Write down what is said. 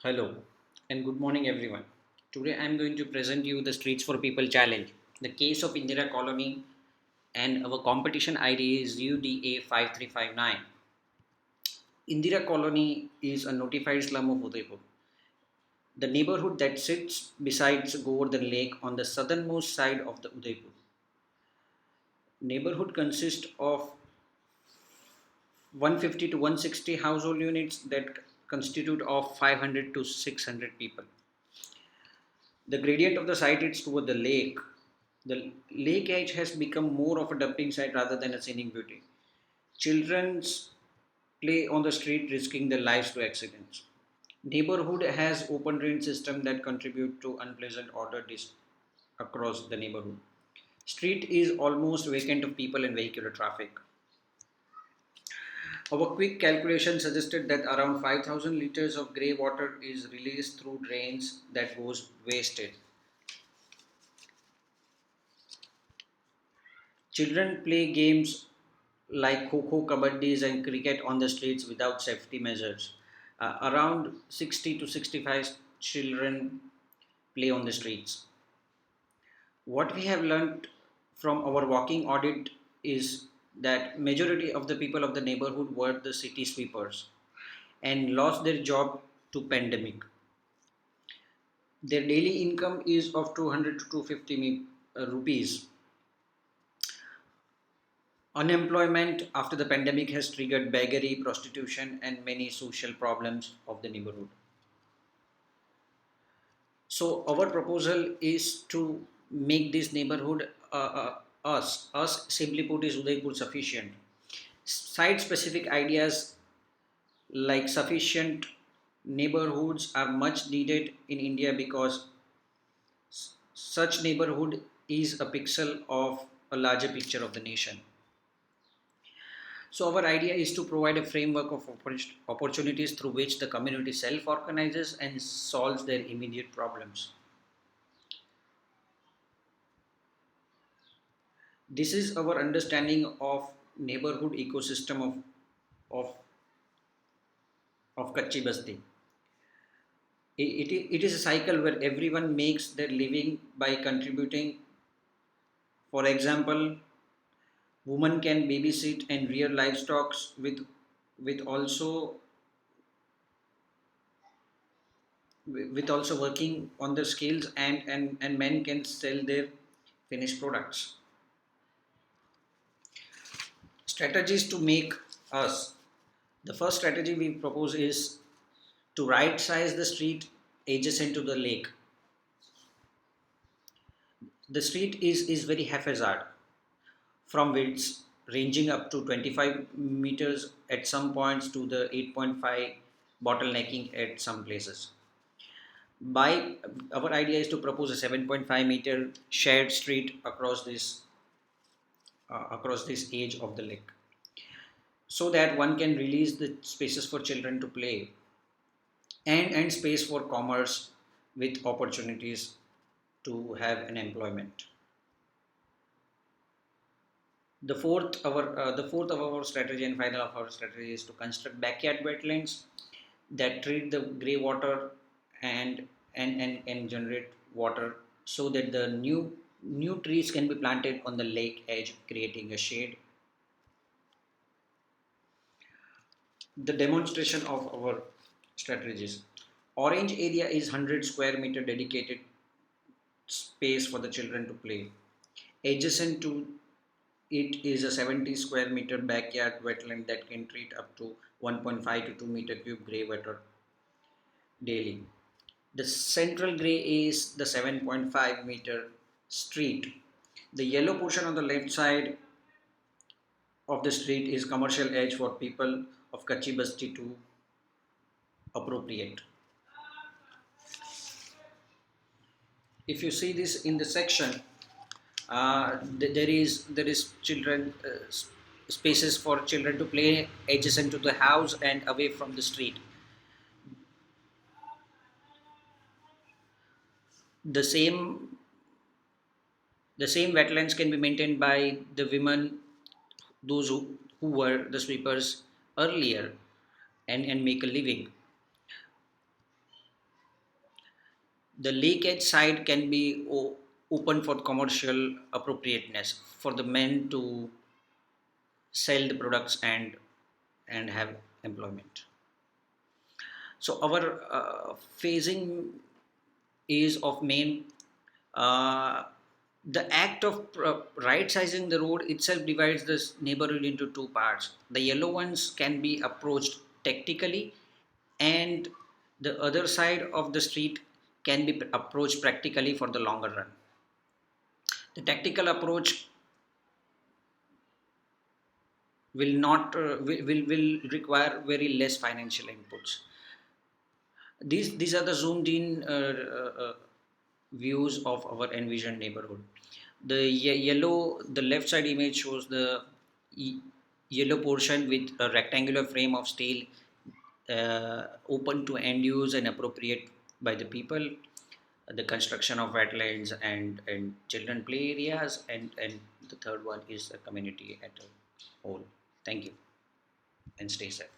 Hello and good morning everyone. Today I am going to present you the Streets for People challenge, the case of Indira Colony, and our competition ID is UDA5359. Indira Colony is a notified slum of Udaipur. The neighborhood that sits beside Govardhan Lake on the southernmost side of the Udaipur. Neighborhood consists of 150 to 160 household units that constitute of 500 to 600 people. The gradient of the site is toward the lake. The lake edge has become more of a dumping site rather than a scenic beauty. Children play on the street, risking their lives to accidents. Neighborhood has open drain system that contribute to unpleasant odor across the neighborhood. Street is almost vacant of people and vehicular traffic. Our quick calculation suggested that around 5,000 liters of grey water is released through drains that goes wasted. Children play games like kho kabaddis, and cricket on the streets without safety measures. Around 60 to 65 children play on the streets. What we have learned from our walking audit is that majority of the people of the neighborhood were the city sweepers and lost their job to pandemic. Their daily income is of 200 to 250 rupees. Unemployment after the pandemic has triggered beggary, prostitution, and many social problems of the neighborhood. So, our proposal is to make this neighborhood us simply put is Udaipur sufficient. Site specific ideas like sufficient neighborhoods are much needed in India because such neighborhood is a pixel of a larger picture of the nation. So, our idea is to provide a framework of opportunities through which the community self organizes and solves their immediate problems. This is our understanding of neighborhood ecosystem of, of Kachi Basti. It is a cycle where everyone makes their living by contributing. For example, women can babysit and rear livestock with also with also working on their skills, and men can sell their finished products. Strategies to make us. The first strategy we propose is to right size the street adjacent to the lake. The street is very haphazard from widths ranging up to 25 meters at some points to the 8.5 bottlenecking at some places. By our idea is to propose a 7.5-meter shared street across this edge of the lake, so that one can release the spaces for children to play and space for commerce with opportunities to have an employment. The fourth of our strategy and final of our strategy is to construct backyard wetlands that treat the grey water and generate water so that the new trees can be planted on the lake edge, creating a shade. The demonstration of our strategies. Orange area is 100 square meter dedicated space for the children to play. Adjacent to it is a 70 square meter backyard wetland that can treat up to 1.5 to 2 meter cube grey water daily. The central grey is the 7.5-meter street. The yellow portion on the left side of the street is commercial edge for people of Kachi Basti to appropriate. If you see this in the section, there is children spaces for children to play adjacent to the house and away from the street. The same the same wetlands can be maintained by the women, those who were the sweepers earlier, and make a living. The leakage side can be open for commercial appropriateness for the men to sell the products and have employment. So our phasing is of main uh, the act of right sizing the road itself divides this neighborhood into two parts. The yellow ones can be approached tactically, and the other side of the street can be approached practically for the longer run. The tactical approach will require very less financial inputs. These are the zoomed in views of our envisioned neighborhood. The left side image shows the yellow portion with a rectangular frame of steel, open to end use and appropriate by the people. The construction of wetlands and children play areas, and the third one is a community at a whole. Thank you and stay safe.